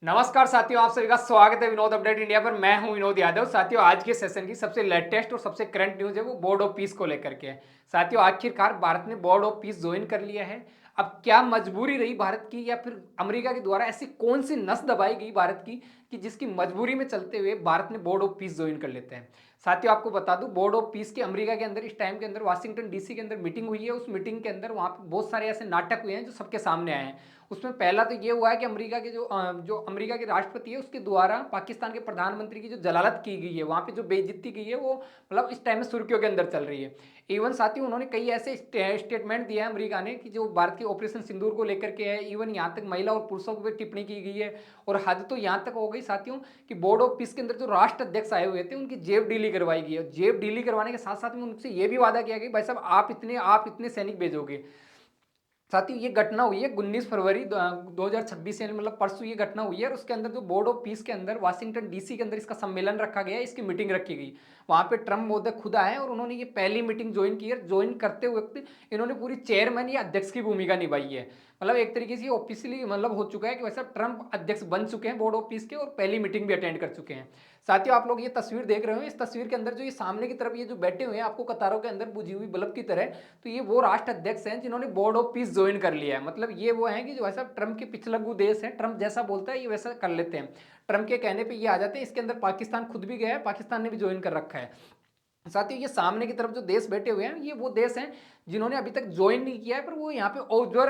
नमस्कार साथियों, आप सभी का स्वागत है विनोद अपडेट इंडिया पर। मैं हूं विनोद यादव। साथियों, आज के सेशन की सबसे लेटेस्ट और सबसे करंट न्यूज है वो बोर्ड ऑफ पीस को लेकर के है। साथियों, आखिरकार भारत ने बोर्ड ऑफ पीस ज्वाइन कर लिया है। अब क्या मजबूरी रही भारत की, या फिर अमेरिका के द्वारा ऐसी कौन सी नस दबाई गई भारत की कि जिसकी मजबूरी में चलते हुए भारत ने बोर्ड ऑफ पीस ज्वाइन कर लेते हैं। साथियों, आपको बता दूं, बोर्ड ऑफ पीस के अमेरिका के अंदर इस टाइम के अंदर वाशिंगटन डीसी के अंदर मीटिंग हुई है। उस मीटिंग के अंदर वहां पे बहुत सारे ऐसे नाटक हुए हैं जो सबके सामने आए हैं। उसमें पहला तो ये हुआ है कि अमेरिका के जो अमेरिका के राष्ट्रपति है उसके द्वारा पाकिस्तान के प्रधानमंत्री की जो जलालत की गई है, वहां पे जो बेइज्जती की है, वो मतलब इस टाइम में सुर्खियों के अंदर चल रही है। इवन साथ ही उन्होंने कई ऐसे स्टेटमेंट दिया है अमेरिका ने कि जो भारत के ऑपरेशन सिंदूर को लेकर के है। इवन यहाँ तक महिला और पुरुषों पर टिप्पणी की गई है। और हद तो यहाँ तक हो गई साथियों कि बोर्ड ऑफ पीस के अंदर जो राष्ट्र अध्यक्ष आए हुए थे उनकी जेब डीली करवाई गई है। जेब डीली करवाने के साथ साथ में उनसे ये भी वादा किया गया भाई साहब आप इतने सैनिक भेजोगे। साथियों, ये घटना हुई है 19 फरवरी 2026 से, मतलब परसों ये घटना हुई है। और उसके अंदर जो बोर्ड ऑफ पीस के अंदर वाशिंगटन डीसी के अंदर इसका सम्मेलन रखा गया है, इसकी मीटिंग रखी गई। वहां पे ट्रम्प महोदय खुद आए और उन्होंने ये पहली मीटिंग ज्वाइन की है। ज्वाइन करते वक्त इन्होंने पूरी चेयरमैन या अध्यक्ष की भूमिका निभाई है। मतलब एक तरीके से ऑफिशियली मतलब हो चुका है कि वैसा ट्रम्प अध्यक्ष बन चुके हैं बोर्ड ऑफ पीस के, और पहली मीटिंग भी अटेंड कर चुके हैं। साथियों, आप लोग ये तस्वीर देख रहे हो। इस तस्वीर के अंदर जो ये सामने की तरफ ये जो बैठे हुए हैं आपको कतारों के अंदर बुझी हुई बल्ब की तरह, तो ये वो राष्ट्र अध्यक्ष हैं जिन्होंने बोर्ड ऑफ पीस ज्वाइन कर लिया है। मतलब ये वो हैं कि जो ऐसा ट्रम्प के पिछलग्गू देश है, ट्रम्प जैसा बोलता है ये वैसा कर लेते हैं। ट्रम्प के कहने पे ये आ जाते हैं। इसके अंदर पाकिस्तान खुद भी गया है, पाकिस्तान ने भी ज्वाइन कर रखा है। साथियों, ये सामने की तरफ जो देश बैठे हुए हैं ये वो देश हैं जिन्होंने अभी तक ज्वाइन नहीं किया है, पर वो यहाँ पे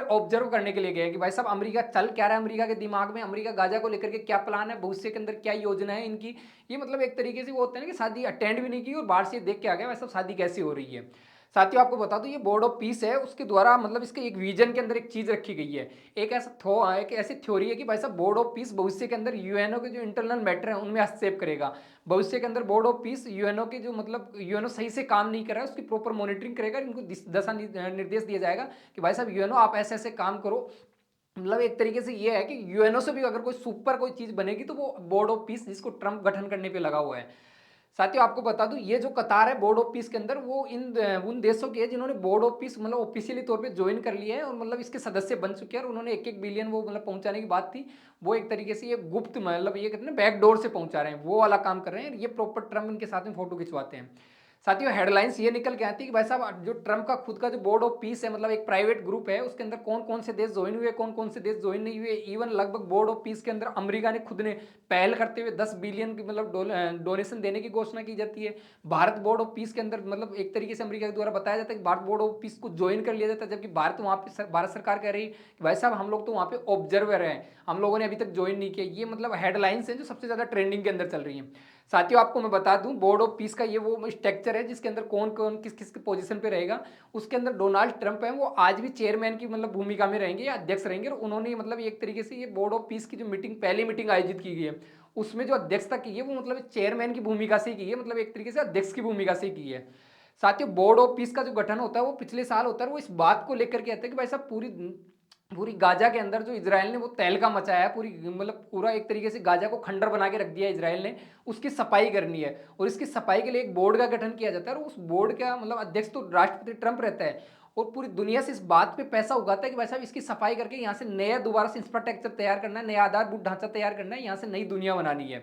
ऑब्जर्व करने के लिए गए हैं कि भाई साहब अमेरिका चल क्या रहा है, अमेरिका के दिमाग में, अमेरिका गाजा को लेकर के क्या प्लान है, भविष्य के अंदर क्या योजना है इनकी। ये मतलब एक तरीके से वो होता है ना कि शादी अटेंड भी नहीं की और बाहर से देख के आ गया वैसा शादी कैसी हो रही है। साथियों, आपको बता दूं ये बोर्ड ऑफ पीस है, उसके द्वारा मतलब इसके एक विजन के अंदर एक चीज रखी गई है। एक ऐसी थ्योरी है कि भाई साहब बोर्ड ऑफ पीस भविष्य के अंदर यूएनओ के जो इंटरनल मैटर है उनमें हस्तक्षेप करेगा। भविष्य के अंदर बोर्ड ऑफ पीस यूएनओ की जो मतलब यूएनओ सही से काम नहीं कर रहा है उसकी प्रॉपर मॉनिटरिंग करेगा। इनको दशा निर्देश दिया जाएगा कि भाई साहब यूएनओ आप ऐसे ऐसे काम करो। मतलब एक तरीके से ये है कि यूएनओ से भी अगर कोई सुपर कोई चीज बनेगी तो वो बोर्ड ऑफ पीस जिसको ट्रम्प गठन करने पे लगा हुआ है। साथियों, आपको बता दूं ये जो कतार है बोर्ड ऑफ पीस के अंदर वो इन उन देशों की है जिन्होंने बोर्ड ऑफ पीस मतलब ऑफिशियली तौर पे ज्वाइन कर लिया है और मतलब इसके सदस्य बन चुके हैं। और उन्होंने एक एक बिलियन वो मतलब पहुंचाने की बात थी। वो एक तरीके से ये गुप्त मतलब ये कहते हैं बैकडोर से पहुंचा रहे हैं, वो वाला काम कर रहे हैं। ये प्रॉपर ट्रम्प इनके साथ में फोटो खिंचवाते हैं। साथियों, हेडलाइंस ये निकल के आती है कि भाई साहब जो ट्रम्प का खुद का जो बोर्ड ऑफ पीस है मतलब एक प्राइवेट ग्रुप है, उसके अंदर कौन कौन से देश ज्वाइन हुए, कौन कौन से देश ज्वाइन नहीं हुए। इवन लगभग बोर्ड ऑफ पीस के अंदर अमेरिका ने खुद ने पहल करते हुए 10 बिलियन की मतलब डोनेशन देने की घोषणा की जाती है। भारत बोर्ड ऑफ पीस के अंदर मतलब एक तरीके से अमेरिका के द्वारा बताया जाता है कि भारत बोर्ड ऑफ पीस को ज्वाइन कर लिया जाता है, जबकि भारत वहाँ पे भारत सरकार कह रही है कि भाई साहब हम लोग तो वहाँ पे ऑब्जर्वर हैं, हम लोगों ने अभी तक ज्वाइन नहीं किया। ये मतलब हेडलाइंस हैं जो सबसे ज्यादा ट्रेंडिंग के अंदर चल रही है। साथियों, आपको मैं बता दूं बोर्ड ऑफ पीस का ये वो स्ट्रक्चर है जिसके अंदर कौन कौन किस किस पोजीशन पे रहेगा। उसके अंदर डोनाल्ड ट्रंप है, वो आज भी चेयरमैन की मतलब भूमिका में रहेंगे या अध्यक्ष रहेंगे। और उन्होंने मतलब एक तरीके से ये बोर्ड ऑफ पीस की जो मीटिंग पहली मीटिंग आयोजित की गई है उसमें जो अध्यक्षता की है वो मतलब चेयरमैन की भूमिका से ही की है, मतलब एक तरीके से अध्यक्ष की भूमिका से ही की है। साथियों, बोर्ड ऑफ पीस का जो गठन होता है वो पिछले साल होता है। वो इस बात को लेकर के आता है कि भाई साहब पूरी पूरी गाजा के अंदर जो इजराइल ने वो तहलका मचाया है, पूरी मतलब पूरा एक तरीके से गाजा को खंडर बना के रख दिया इजराइल ने, उसकी सफाई करनी है। और इसकी सफाई के लिए एक बोर्ड का गठन किया जाता है और उस बोर्ड का मतलब अध्यक्ष तो राष्ट्रपति ट्रंप रहता है। और पूरी दुनिया से इस बात पे पैसा उगाता है कि भाई साहब इसकी सफाई करके यहाँ से नया दोबारा से इंफ्रास्ट्रक्चर तैयार करना है, नया आधारभूत ढांचा तैयार करना है, यहाँ से नई दुनिया बनानी है।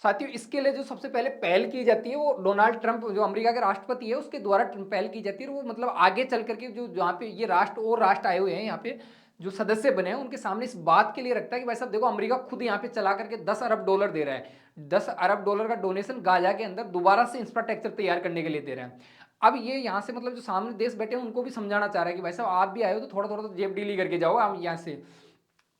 साथियों, इसके लिए जो सबसे पहले पहल की जाती है वो डोनाल्ड ट्रंप जो अमेरिका के राष्ट्रपति है उसके द्वारा पहल की जाती है। और वो मतलब आगे चल करके जो जहाँ पे ये राष्ट्र और राष्ट्र आए हुए हैं यहाँ पे जो सदस्य बने हैं उनके सामने इस बात के लिए रखता है कि भाई साहब देखो अमेरिका खुद यहाँ पे चला करके 10 अरब डॉलर दे रहा है। 10 अरब डॉलर का डोनेशन गाजा के अंदर दोबारा से इंफ्रास्ट्रक्चर तैयार करने के लिए दे रहा है। अब ये यहाँ से मतलब जो सामने देश बैठे हैं उनको भी समझाना चाह रहा है कि भाई साहब आप भी आए हो तो थोड़ा थोड़ा तो जेब डीली करके जाओ आप यहाँ से।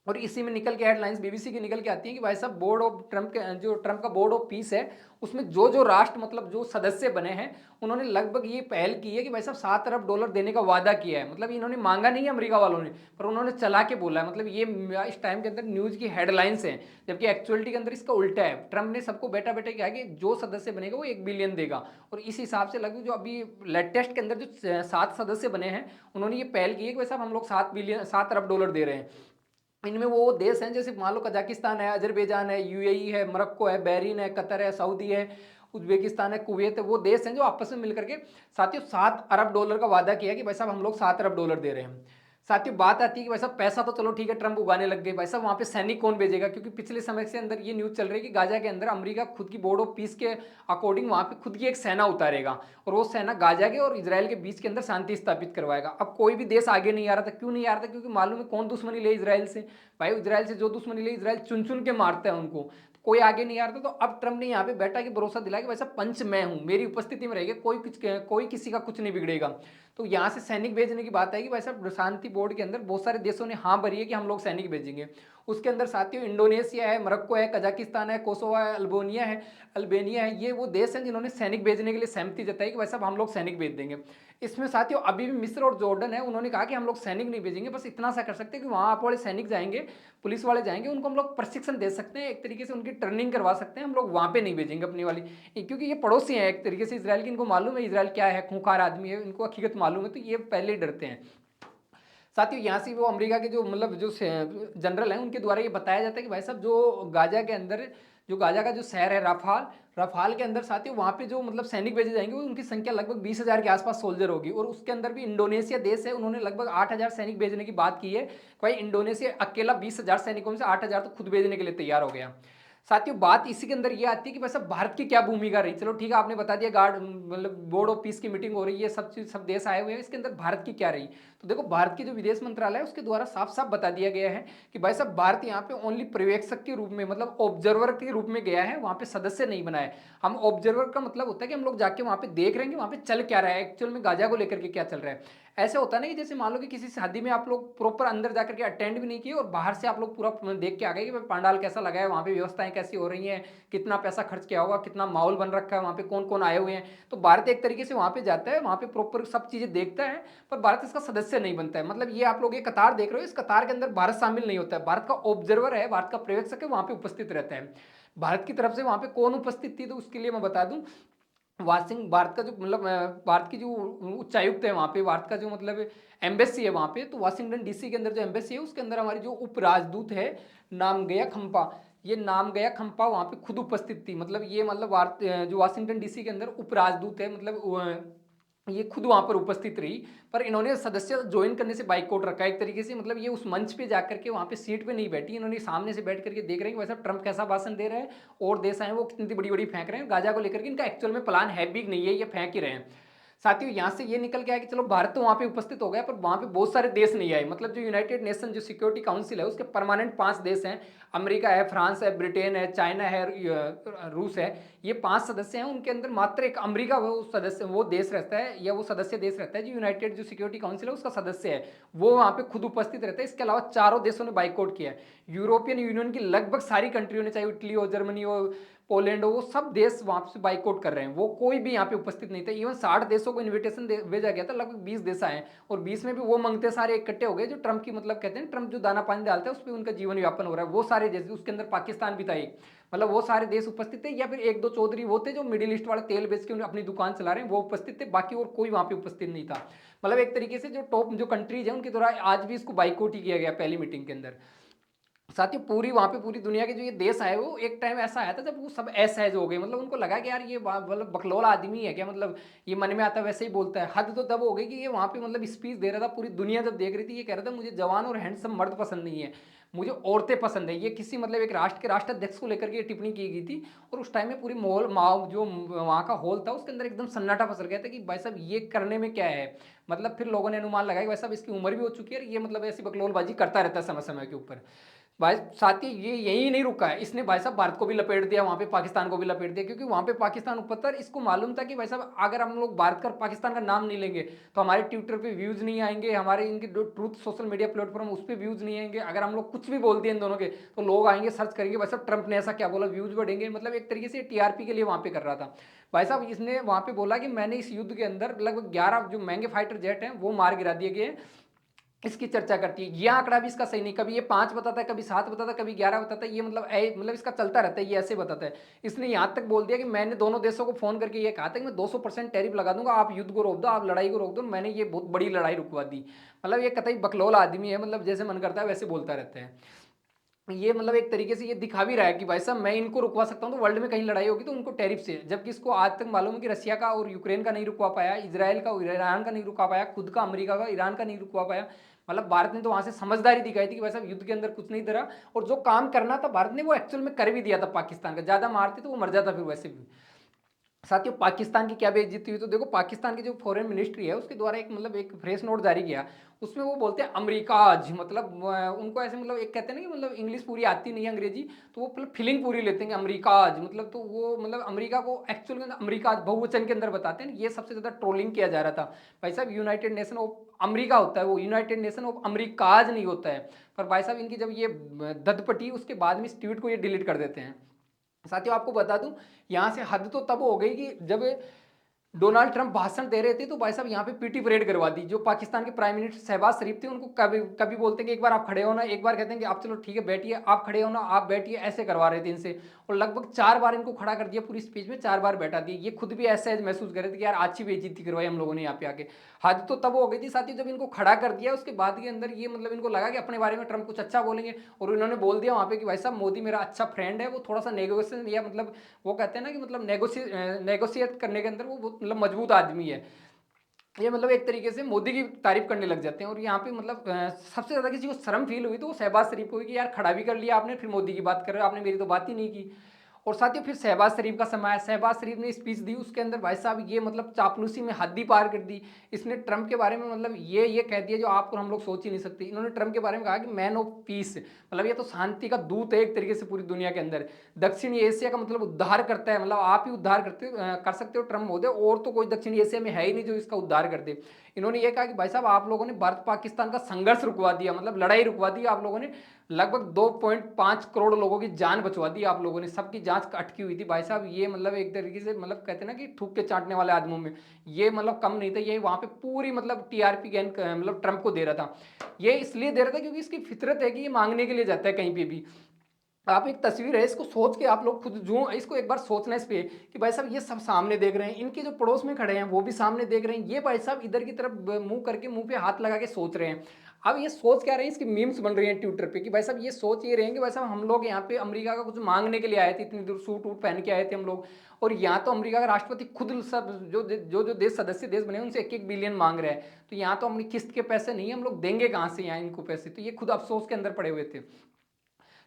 और इसी में निकल के हेडलाइंस बीबीसी की निकल के आती है कि भाई साहब बोर्ड ऑफ ट्रम्प के जो ट्रम्प का बोर्ड ऑफ पीस है उसमें जो जो राष्ट्र मतलब जो सदस्य बने हैं उन्होंने लगभग ये पहल की है कि भाई साहब 7 अरब डॉलर देने का वादा किया है। मतलब इन्होंने मांगा नहीं है अमेरिका वालों ने, पर उन्होंने चला के बोला है। मतलब ये इस टाइम के अंदर न्यूज की हेडलाइंस है, जबकि एक्चुअलिटी के अंदर इसका उल्टा है। ट्रम्प ने सबको बैठा बैठा क्या कि जो सदस्य बनेगा वो 1 बिलियन देगा। और इस हिसाब से लगभग जो अभी लेटेस्ट के अंदर जो 7 सदस्य बने हैं उन्होंने ये पहल की है कि भाई साहब हम लोग 7 अरब डॉलर दे रहे हैं। इनमें वो देश हैं जैसे मान लो कजाकिस्तान है, अजरबैजान है, यूएई है, मोरक्को है, बहरीन है, कतर है, सऊदी है, उज्बेकिस्तान है, कुवैत है। वो देश हैं जो आपस में मिलकर के साथियों 7 अरब डॉलर का वादा किया कि भाई साहब हम लोग 7 अरब डॉलर दे रहे हैं। साथियों बात आती है कि भाई साहब पैसा तो चलो ठीक है ट्रम्प उगाने लग गए, भाई साहब वहाँ पे सैनिक कौन भेजेगा? क्योंकि पिछले समय से अंदर ये न्यूज़ चल रही है कि गाजा के अंदर अमेरिका खुद की बोर्ड ऑफ पीस के अकॉर्डिंग वहाँ पे खुद की एक सेना उतारेगा और वो सेना गाजा के और इजराइल के बीच के अंदर शांति स्थापित करवाएगा। अब कोई भी देश आगे नहीं आ रहा था, क्यों नहीं आ रहा था? क्योंकि मालूम है कौन दुश्मनी ले इजराइल से। भाई इजराइल से जो दुश्मनी ले, इजराइल चुन चुन के मारता है उनको, तो कोई आगे नहीं आ रहा था। तो अब ट्रम्प ने यहाँ पे बैठा के भरोसा दिलाया कि वैसा पंच मैं हूँ, मेरी उपस्थिति में रहेगा, कोई किसी का कुछ नहीं बिगड़ेगा। तो यहाँ से सैनिक भेजने की बात है कि भाई साहब शांति बोर्ड के अंदर बहुत सारे देशों ने हाँ भरी है कि हम लोग सैनिक भेजेंगे। उसके अंदर साथियों इंडोनेशिया है, मोरक्को है, कजाकिस्तान है, कोसोवा है, अल्बेनिया है, ये वो देश हैं जिन्होंने सैनिक भेजने के लिए सहमति जताई कि भाई साहब हम लोग सैनिक भेज देंगे। इसमें साथियों अभी भी मिस्र और जॉर्डन है, उन्होंने कहा कि हम लोग सैनिक नहीं भेजेंगे, बस इतना सा कर सकते हैं कि वहाँ आप वाले सैनिक जाएंगे, पुलिस वाले जाएंगे, उनको हम लोग प्रशिक्षण दे सकते हैं, एक तरीके से उनकी ट्रेनिंग करवा सकते हैं, हम लोग वहाँ पे नहीं भेजेंगे अपनी वाली, क्योंकि ये पड़ोसी हैं एक तरीके से इसराइल की, इनको मालूम है इसराइल क्या है, खूंखार आदमी है, इनको हकीकत मालूम है, तो ये पहले ही डरते हैं। साथियों यहाँ से वो अमेरिका के जो मतलब जो जनरल हैं उनके द्वारा ये बताया जाता है कि भाई साहब जो गाजा के अंदर, जो गाजा का जो शहर है राफाल, राफाल के अंदर साथियों वहाँ पे जो मतलब सैनिक भेजे जाएंगे वो उनकी संख्या लगभग 20,000 के आसपास सोल्जर होगी। और उसके अंदर भी इंडोनेशिया देश है, उन्होंने लगभग 8,000 सैनिक भेजने की बात की है। भाई इंडोनेशिया अकेला 20,000 सैनिकों में से 8,000 तो खुद भेजने के लिए तैयार हो गया। साथियों बात इसी के अंदर ये आती है कि वैसे भारत की क्या भूमिका रही। चलो ठीक है आपने बता दिया, गार्ड मतलब बोर्ड ऑफ पीस की मीटिंग हो रही है, सब चीज सब देश आए हुए हैं, इसके अंदर भारत की क्या रही? तो देखो भारत की जो विदेश मंत्रालय है उसके द्वारा साफ साफ बता दिया गया है कि भाई साहब भारत यहाँ पे ओनली पर्यवेक्षक के रूप में मतलब ऑब्जर्वर के रूप में गया है, वहाँ पे सदस्य नहीं बनाए। हम ऑब्जर्वर का मतलब होता है कि हम लोग जाके वहाँ पे देख रहे हैं वहाँ पे चल क्या रहा है, एक्चुअल में गाजा को लेकर के क्या चल रहा है। ऐसे होता है ना कि जैसे मान लो कि किसी शादी में आप लोग प्रॉपर अंदर जाकर के अटेंड भी नहीं किए और बाहर से आप लोग पूरा देख के आ गए कि भाई पंडाल कैसा लगा है, वहाँ पे व्यवस्थाएं कैसी हो रही हैं, कितना पैसा खर्च किया होगा, कितना माहौल बन रखा है, वहाँ पे कौन कौन आए हुए हैं। तो भारत एक तरीके से वहाँ पे जाता है, वहाँ पे प्रॉपर सब चीज़ें देखता है, पर भारत इसका सदस्य नहीं बनता है। मतलब ये आप लोग ये कतार देख रहे हो, इस कतार के अंदर भारत शामिल नहीं होता है, भारत का ऑब्जर्वर है, भारत का पर्यवेक्षक है, वहाँ पे उपस्थित रहता है। भारत की तरफ से वहाँ पे कौन उपस्थित थी तो उसके लिए मैं बता दूं, भारत का जो मतलब भारत की जो उच्चायुक्त है वहाँ पे, भारत का जो मतलब एम्बेसी है वहाँ पे, तो वाशिंगटन डीसी के अंदर जो एम्बेसी है उसके अंदर हमारी जो उप राजदूत है नामगया खम्पा, ये नामगया खम्पा वहाँ पे खुद उपस्थित थी। मतलब ये मतलब भारत जो वाशिंगटन डीसी के अंदर उप राजदूत है, मतलब ये खुद वहां पर उपस्थित रही। पर इन्होंने सदस्य ज्वाइन करने से बाइकआउट रखा है एक तरीके से। मतलब ये उस मंच पे जाकर के वहां पे सीट पे नहीं बैठी, इन्होंने सामने से बैठ करके देख रहे हैं कि वैसा ट्रम्प कैसा भाषण दे रहे हैं और देश आए वो कितनी बड़ी बड़ी फेंक रहे हैं गाजा को लेकर के, इनका एक्चुअल में प्लान है भी नहीं है, ये फेंक ही रहे हैं। साथियों यहाँ से ये निकल के आया कि चलो भारत तो वहाँ पे उपस्थित हो गया, पर वहाँ पे बहुत सारे देश नहीं आए। मतलब जो यूनाइटेड नेशन जो सिक्योरिटी काउंसिल है उसके परमानेंट 5 देश हैं, अमेरिका है, फ्रांस है, ब्रिटेन है, चाइना है, रूस है, ये 5 सदस्य हैं। उनके अंदर मात्र एक अमेरिका वो सदस्य वो देश रहता है या वो सदस्य देश रहता है जो यूनाइटेड जो सिक्योरिटी काउंसिल है उसका सदस्य है, वो वहाँ पे खुद उपस्थित रहता है। इसके अलावा चारों देशों ने बाइकआउट किया है। यूरोपियन यूनियन की लगभग सारी कंट्रियों ने, चाहे इटली हो, जर्मनी हो, पोलैंड हो, वो सब देश वहां से बाइकआउट कर रहे हैं, वो कोई भी यहाँ पे उपस्थित नहीं था। इवन 60 देशों को इन्विटेशन भेजा गया था, लगभग 20 देश आए और 20 में भी वो मंगते सारे इकट्ठे हो गए जो ट्रम्प की मतलब कहते हैं ट्रम्प जो दाना पानी डालता है उस पर उनका जीवन यापन हो रहा है, वो सारे देश, उसके अंदर पाकिस्तान भी था एक, मतलब वो सारे देश उपस्थित थे। या फिर एक दो चौधरी वो थे जो मिडिल ईस्ट वाले तेल बेच के अपनी दुकान चला रहे हैं, वो उपस्थित थे, बाकी और कोई वहां पे उपस्थित नहीं था। मतलब एक तरीके से जो टॉप जो कंट्रीज है उनके द्वारा आज भी इसको बाइकआउट ही किया गया पहली मीटिंग के अंदर। साथ ही पूरी वहां पे पूरी दुनिया के जो ये देश आए, वो एक टाइम ऐसा आया था जब वो सब असहज हो गए। मतलब उनको लगा कि यार ये मतलब बकलौल आदमी है क्या, मतलब ये मन में आता है वैसे ही बोलता है। हद तो तब हो गई कि ये वहां पे मतलब स्पीच दे रहा था, पूरी दुनिया जब देख रही थी, ये कह रहा था मुझे जवान और हैंडसम मर्द पसंद नहीं है, मुझे औरतें पसंद है। ये किसी मतलब एक राष्ट्र के राष्ट्राध्यक्ष को लेकर के टिप्पणी की गई थी और उस टाइम में पूरी माहौल जो वहाँ का हॉल था उसके अंदर एकदम सन्नाटा पसर गया था कि भाई साहब ये करने में क्या है। मतलब फिर लोगों ने अनुमान लगाया भाई साहब इसकी उम्र भी हो चुकी है, ये मतलब ऐसी बकलौलबाजी करता रहता है समय समय के ऊपर। भाई साथ ही ये यही नहीं रुका है, इसने भाई साहब भारत को भी लपेट दिया, वहां पे पाकिस्तान को भी लपेट दिया, क्योंकि वहां पे पाकिस्तान ऊपर इसको मालूम था कि भाई साहब अगर हम लोग भारत का पाकिस्तान का नाम नहीं लेंगे तो हमारे ट्विटर पे व्यूज नहीं आएंगे, हमारे इनके ट्रूथ सोशल मीडिया प्लेटफॉर्म उस पर व्यूज नहीं आएंगे। अगर हम लोग कुछ भी बोल दिए इन दोनों के तो लोग आएंगे सर्च करेंगे भाई साहब ट्रंप ने ऐसा क्या बोला, व्यूज बढ़ेंगे। मतलब एक तरीके से टीआरपी के लिए वहां पे कर रहा था। भाई साहब इसने वहां पे बोला कि मैंने इस युद्ध के अंदर लगभग 11 जो महंगे फाइटर जेट हैं वो मार गिरा दिए गए, इसकी चर्चा करती है। ये आंकड़ा भी इसका सही नहीं, कभी ये 5 बताता है, कभी 7 बताता है, कभी 11 बताता है, ये मतलब इसका चलता रहता है, ये ऐसे बताता है। इसने यहाँ तक बोल दिया कि मैंने दोनों देशों को फोन करके ये कहा था कि मैं 200% टैरिफ लगा दूंगा, आप युद्ध को रोक दो, आप लड़ाई को रोक दो, मैंने ये बहुत बड़ी लड़ाई रुकवा दी। मतलब ये कतई बकलौल आदमी है, मतलब जैसे मन करता है वैसे बोलता रहता है। ये मतलब एक तरीके से ये दिखा भी रहा है कि भाई साहब मैं इनको रुकवा सकता हूँ, तो वर्ल्ड में कहीं लड़ाई होगी तो उनको टैरिफ से, जबकि इसको आज तक मालूम है कि रशिया का और यूक्रेन का नहीं रुकवा पाया, इसराइल का और ईरान का नहीं रुकवा पाया, खुद का अमेरिका का ईरान का नहीं रुकवा पाया। मतलब भारत ने तो वहां से समझदारी दिखाई थी कि भाई साहब युद्ध के अंदर कुछ नहीं डरा, और जो काम करना था भारत ने वो एक्चुअल में कर भी दिया था पाकिस्तान का। ज्यादा मारते तो वो मर जाता फिर वैसे भी। साथियों पाकिस्तान की क्या बेइज्जती हुई, तो देखो पाकिस्तान की जो फॉरेन मिनिस्ट्री है उसके द्वारा एक मतलब एक फ्रेश नोट जारी किया, उसमें वो बोलते हैं अमेरिकाज, मतलब उनको ऐसे मतलब एक कहते हैं ना कि मतलब इंग्लिश पूरी आती नहीं है अंग्रेजी, तो वो मतलब फीलिंग पूरी लेते हैं अमेरिकाज मतलब, तो वो मतलब अमेरिका को एक्चुअल में अमेरिकाज बहुवचन के अंदर बताते हैं। ये सबसे ज्यादा ट्रोलिंग किया जा रहा था। भाई साहब यूनाइटेड नेशन ऑफ अमेरिका होता है, वो यूनाइटेड नेशन ऑफ अमेरिकाज नहीं होता है। पर भाई साहब इनकी जब ये ददपटी उसके बाद में इस ट्वीट को ये डिलीट कर देते हैं। साथियों आपको बता दूं, यहां से हद तो तब हो गई कि जब डोनाल्ड ट्रंप भाषण दे रहे थे तो भाई साहब यहाँ पे पीटी परेड करवा दी। जो पाकिस्तान के प्राइम मिनिस्टर शहबाज शरीफ थे उनको कभी कभी बोलते हैं कि एक बार आप खड़े होना, एक बार कहते हैं कि आप चलो ठीक है बैठिए, आप खड़े होना, आप बैठिए, ऐसे करवा रहे थे इनसे। और लगभग 4 बार इनको खड़ा कर दिया, पूरी स्पीच में 4 बार बैठा दिया। ये खुद भी ऐसा महसूस कर रहे थे कि यार अच्छी बेइज्जती करवाई हम लोगों ने यहाँ पे आके। हद तो तब हो गई थी साथियों जब इनको खड़ा कर दिया, उसके बाद के अंदर ये मतलब इनको लगा कि अपने बारे में ट्रंप कुछ अच्छा बोलेंगे, और उन्होंने बोल दिया वहां पे कि भाई साहब मोदी मेरा अच्छा फ्रेंड है, वो थोड़ा सा नेगोशिएशन या मतलब वो कहते हैं ना कि मतलब नेगोशिएट करने के अंदर वो मतलब मजबूत आदमी है। ये मतलब एक तरीके से मोदी की तारीफ करने लग जाते हैं। और यहाँ पे मतलब सबसे ज्यादा किसी को शर्म फील हुई तो वो शहबाज शरीफ को हुई कि यार खड़ा भी कर लिया आपने, फिर मोदी की बात कर रहे हो, आपने मेरी तो बात ही नहीं की। और साथियों फिर शहबाज शरीफ का समय आया, शहबाज शरीफ ने स्पीच दी, उसके अंदर भाई साहब ये मतलब चापलूसी में हद ही पार कर दी। इसने ट्रंप के बारे में मतलब ये कह दिया जो आप और हम लोग सोच ही नहीं सकते। इन्होंने ट्रंप के बारे में कहा कि मैन ऑफ पीस, मतलब ये तो शांति का दूत है एक तरीके से पूरी दुनिया के अंदर। दक्षिणी एशिया का मतलब उद्धार करता है, मतलब आप ही उद्धार कर सकते हो ट्रंप महोदय, और तो कोई दक्षिणी एशिया में है ही नहीं जो इसका उद्धार कर दे। इन्होंने ये कहा कि भाई साहब आप लोगों ने भारत पाकिस्तान का संघर्ष रुकवा दिया, मतलब लड़ाई रुकवा दी आप लोगों ने। लगभग 2.5 करोड़ लोगों की जान बचवा दी आप लोगों ने, सबकी जांच अटकी हुई थी भाई साहब। ये मतलब एक तरीके से मतलब कहते हैं ना कि थूक के चाटने वाले आदमियों में ये मतलब कम नहीं था। ये वहां पे पूरी मतलब टीआरपी गेन मतलब ट्रंप को दे रहा था। ये इसलिए दे रहा था क्योंकि इसकी फितरत है कि ये मांगने के लिए जाता है कहीं पे भी। आप एक तस्वीर है इसको सोच के आप लोग खुद जो इसको एक बार सोचना इस पे कि भाई साहब ये सब सामने देख रहे हैं, इनके जो पड़ोस में खड़े हैं वो भी सामने देख रहे हैं, ये भाई साहब इधर की तरफ मुंह करके मुंह पे हाथ लगा के सोच रहे हैं। अब ये सोच क्या रहे हैं, इसकी मीम्स बन रही हैं ट्विटर पे कि भाई साहब ये सोच ये रहे हैं कि भाई साहब हम लोग यहाँ पे अमेरिका का कुछ मांगने के लिए आए थे, इतनी दूर सूट वूट पहन के आए थे हम लोग, और यहाँ तो अमेरिका का राष्ट्रपति खुद सब जो देश सदस्य देश बने उनसे 1-1 बिलियन मांग रहे हैं। तो यहाँ तो अपनी किस्त के पैसे नहीं है, हम लोग देंगे कहाँ से यहाँ इनको पैसे। तो ये खुद अफसोस के अंदर पड़े हुए थे।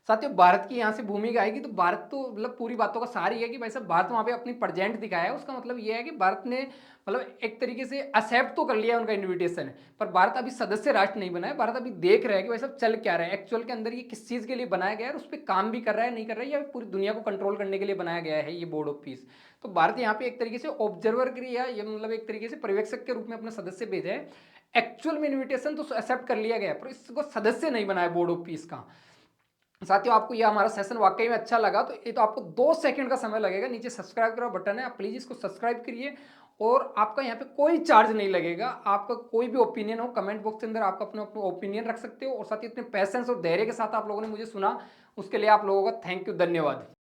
साथियों भारत की यहाँ से भूमिका आएगी तो भारत तो मतलब पूरी बातों का सार ही है कि भाई साहब भारत वहाँ पे अपनी प्रेजेंट दिखाया है। उसका मतलब ये है कि भारत ने मतलब एक तरीके से एक्सेप्ट तो कर लिया है उनका इन्विटेशन, पर भारत अभी सदस्य राष्ट्र नहीं बना है। भारत अभी देख रहा है कि भाई साहब चल क्या रहा है एक्चुअल के अंदर, ये किस चीज़ के लिए बनाया गया है, और उस पर काम भी कर रहा है नहीं कर रहा है, या पूरी दुनिया को कंट्रोल करने के लिए बनाया गया है ये बोर्ड ऑफ पीस। तो भारत यहाँ पे एक तरीके से ऑब्जर्वर के लिए या मतलब एक तरीके से पर्यवेक्षक के रूप में अपने सदस्य भेजा है। एक्चुअल में इन्विटेशन तो एक्सेप्ट कर लिया गया है, पर इसको सदस्य नहीं बनाया बोर्ड ऑफ पीस का। साथियों आपको यह हमारा सेशन वाकई में अच्छा लगा तो ये तो आपको 2 सेकंड का समय लगेगा, नीचे सब्सक्राइब करो बटन है, आप प्लीज इसको सब्सक्राइब करिए। और आपका यहाँ पे कोई चार्ज नहीं लगेगा, आपका कोई भी ओपिनियन हो कमेंट बॉक्स के अंदर आप अपना अपना ओपिनियन रख सकते हो। और साथ ही इतने पैसेंस और धैर्य के साथ आप लोगों ने मुझे सुना, उसके लिए आप लोगों का थैंक यू, धन्यवाद।